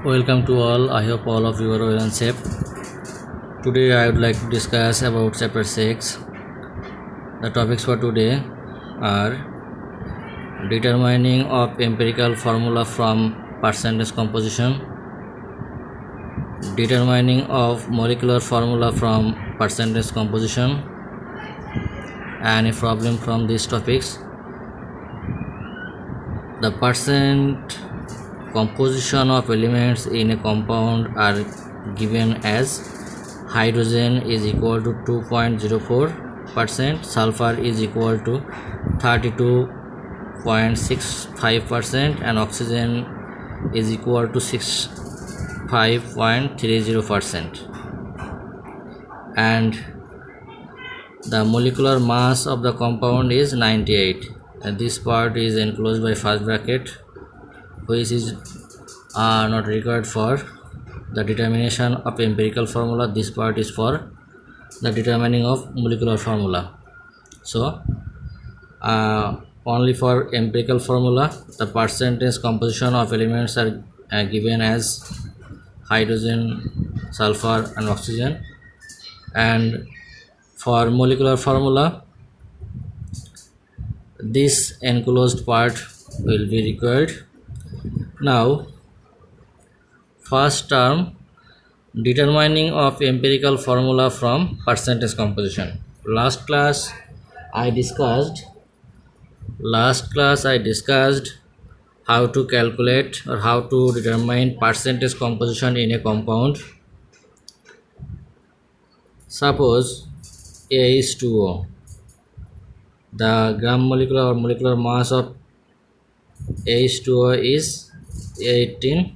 Welcome to all. I hope all of you are well and safe. Today I would like to discuss about chapter 6. The topics for today are determining of empirical formula from percentage composition, determining of molecular formula from percentage composition, and a problem from these topics. The percent composition of elements in a compound are given as hydrogen is equal to 2.04%, sulfur is equal to 32.65%, and oxygen is equal to 65.30%. And the molecular mass of the compound is 98, and this part is enclosed by first bracket, which is not required for the determination of empirical formula. This part is for the determining of molecular formula. So only for empirical formula, the percentage composition of elements are given as hydrogen, sulfur, and oxygen, and for molecular formula this enclosed part will be required. Now, first term, determining of empirical formula from percentage composition. Last class I discussed how to calculate or how to determine percentage composition in a compound. Suppose A is 2O. The gram molecular or molecular mass of H2O is 18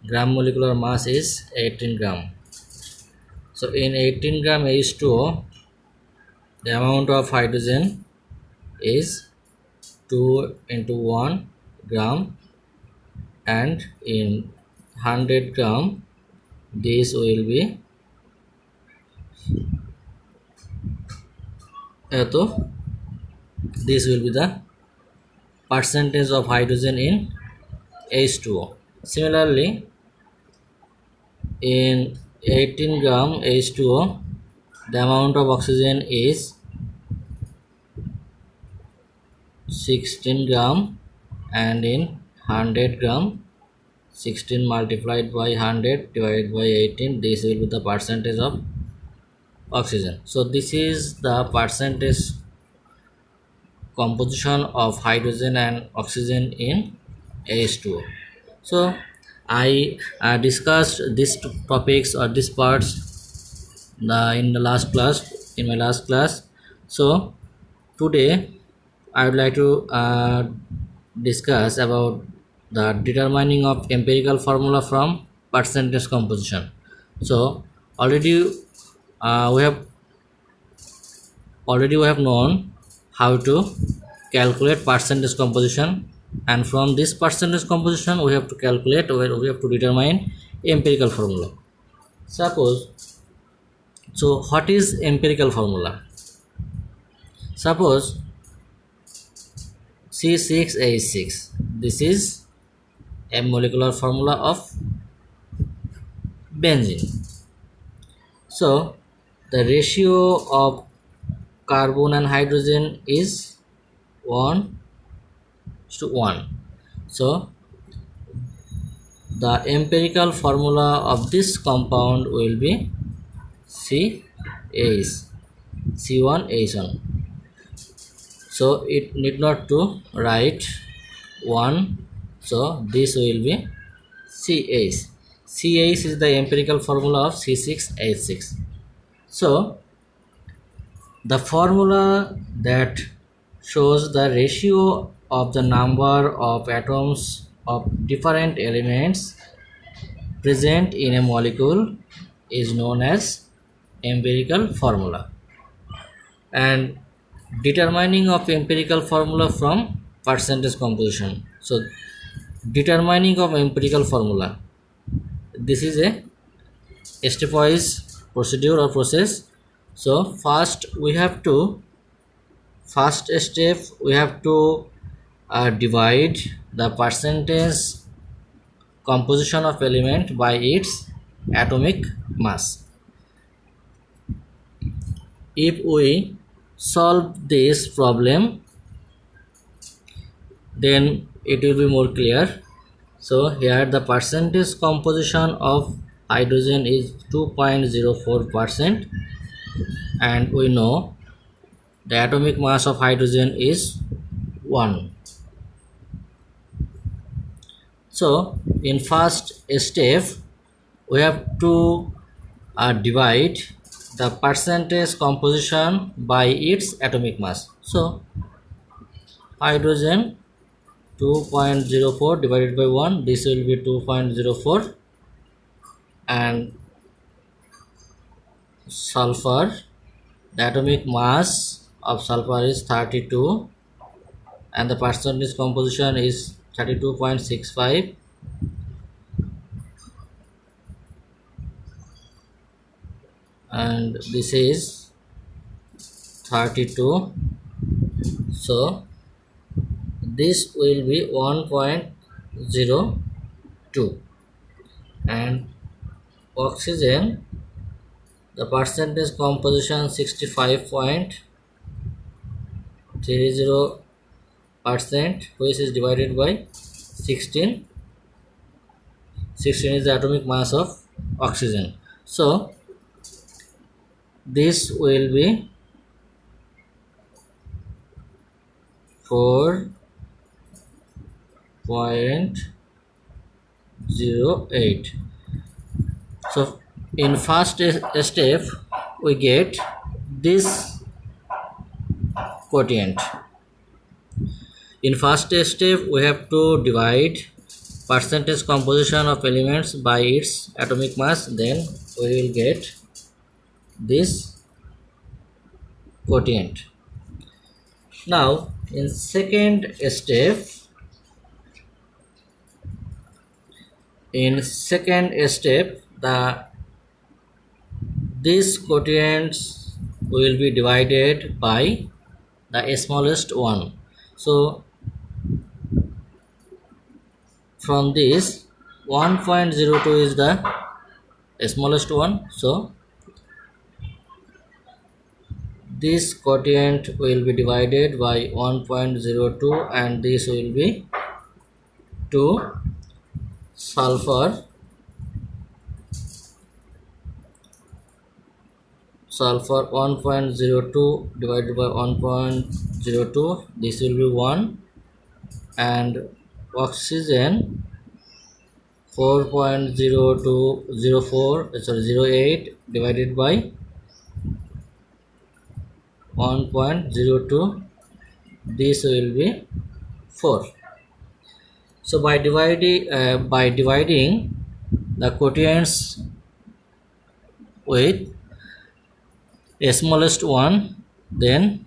gram, molecular mass is 18 gram. So in 18 gram H2O, the amount of hydrogen is 2 into 1 gram, and in 100 gram this will be this will be the percentage of hydrogen in H2O. Similarly, in 18 gram H2O, the amount of oxygen is 16 gram, and in 100 gram 16 multiplied by 100 divided by 18, this will be the percentage of oxygen. So this is the percentage composition of hydrogen and oxygen in H2O. So I discussed these topics or these parts in my last class. So today I would like to discuss about the determining of empirical formula from percentage composition. So already we have known how to calculate percentage composition, and from this percentage composition we have to calculate, or we have to determine empirical formula. Suppose, so what is empirical formula? Suppose C6H6, this is a molecular formula of benzene. So the ratio of carbon and hydrogen is 1:1. So the empirical formula of this compound will be C1H1. So it need not to write 1, so this will be CH. CH is the empirical formula of C6H6. So the formula that shows the ratio of the number of atoms of different elements present in a molecule is known as empirical formula. And determining of empirical formula from percentage composition. So determining of empirical formula, this is a stepwise procedure or process. So first step we have to divide the percentage composition of element by its atomic mass. If we solve this problem, then it will be more clear. So here the percentage composition of hydrogen is 2.04%, and we know the atomic mass of hydrogen is 1. So in first step we have to divide the percentage composition by its atomic mass. So hydrogen 2.04 divided by 1, this will be 2.04, and sulfur, the atomic mass of sulfur is 32 and the percentage composition is 32.65, and this is 32. So this will be 1.02, and oxygen, the percentage composition 65.30%, which is divided by 16. 16 is the atomic mass of oxygen. So this will be 4.08. So in first step we get this quotient. In first step we have to divide percentage composition of elements by its atomic mass, then we will get this quotient. Now in second step, these quotients will be divided by the smallest one. So from this 1.02 is the smallest one, so this quotient will be divided by 1.02, and this will be 2. Sulfur 1.02 divided by 1.02, this will be 1, and oxygen 4.08 divided by 1.02, this will be 4. So by dividing the quotients with a smallest one, then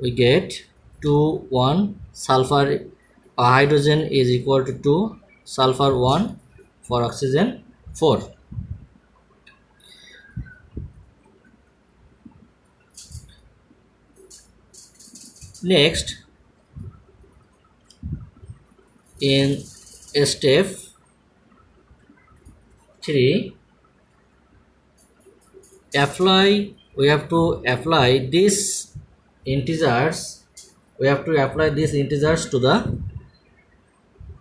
we get 2, 1. Sulfur hydrogen is equal to 2, sulfur 1, for oxygen 4. Next, in step 3, we have to apply these integers to the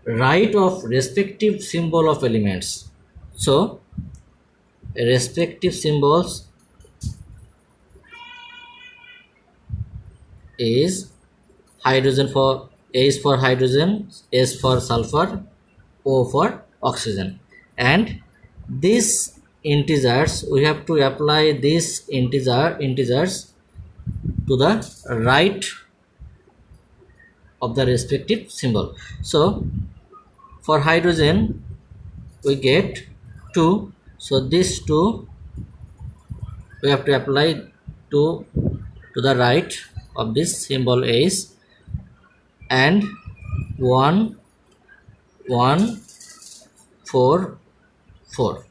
right of respective symbol of elements. So respective symbols is hydrogen, for A is for hydrogen, S for sulfur, O for oxygen, and these integers, we have to apply these integers to the right of the respective symbol. So for hydrogen we get 2, so this 2 we have to apply to the right of this symbol A's, and 1, 1, 4, 4.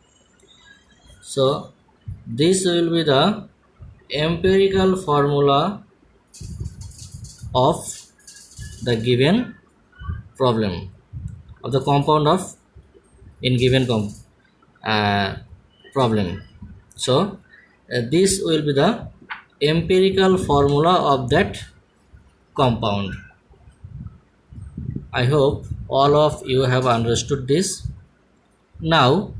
So this will be the empirical formula of the given problem of the compound of in given problem. So this will be the empirical formula of that compound. I hope all of you have understood this. Now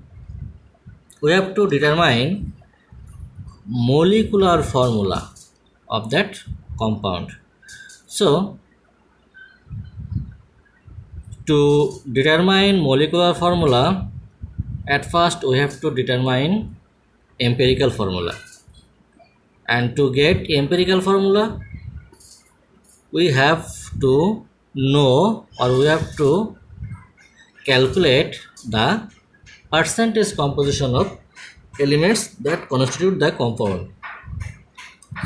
we have to determine molecular formula of that compound. So to determine molecular formula, at first we have to determine empirical formula, and to get empirical formula we have to know, or we have to calculate the percentage composition of elements that constitute the compound.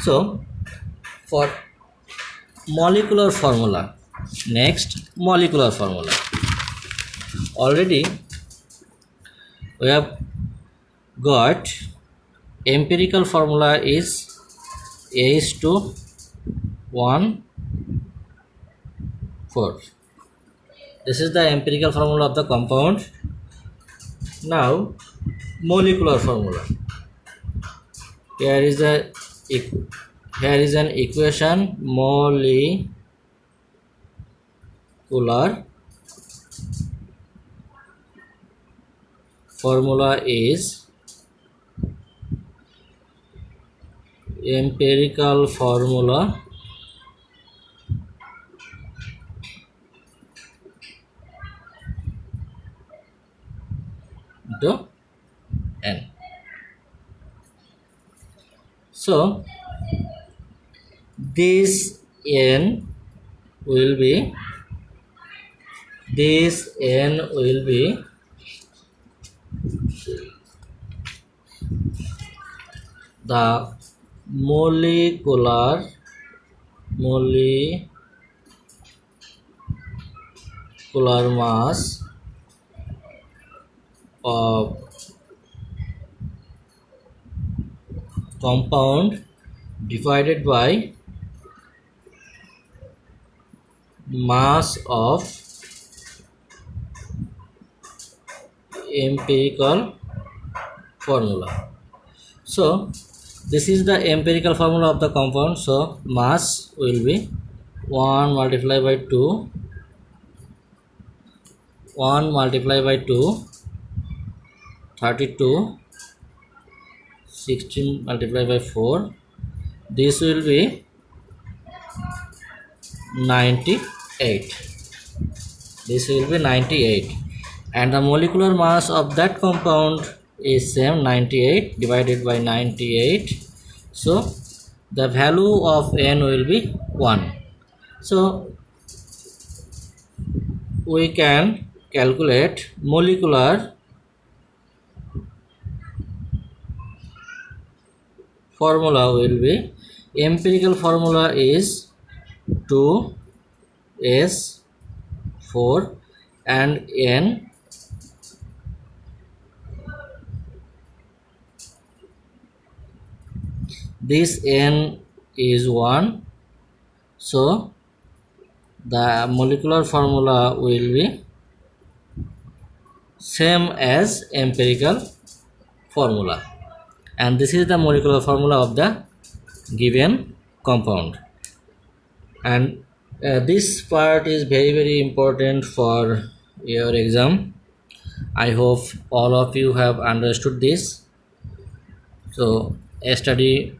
So for molecular formula, next molecular formula, already we have got empirical formula is A is to 1 4. This is the empirical formula of the compound. Now molecular formula, here is an equation. Molecular formula is empirical formula into n. So this n will be the molecular mass of compound divided by mass of empirical formula. So this is the empirical formula of the compound. So mass will be 1 multiplied by 2, 32, 16 multiplied by 4. This will be 98. This will be 98, and the molecular mass of that compound is same, 98 divided by 98. So the value of n will be 1. So we can calculate molecular formula will be, empirical formula is 2s4 and n this n is 1. So the molecular formula will be same as empirical formula, and this is the molecular formula of the given compound. And this part is very important for your exam. I hope all of you have understood this. So study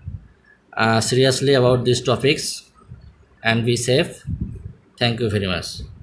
seriously about these topics and be safe. Thank you very much.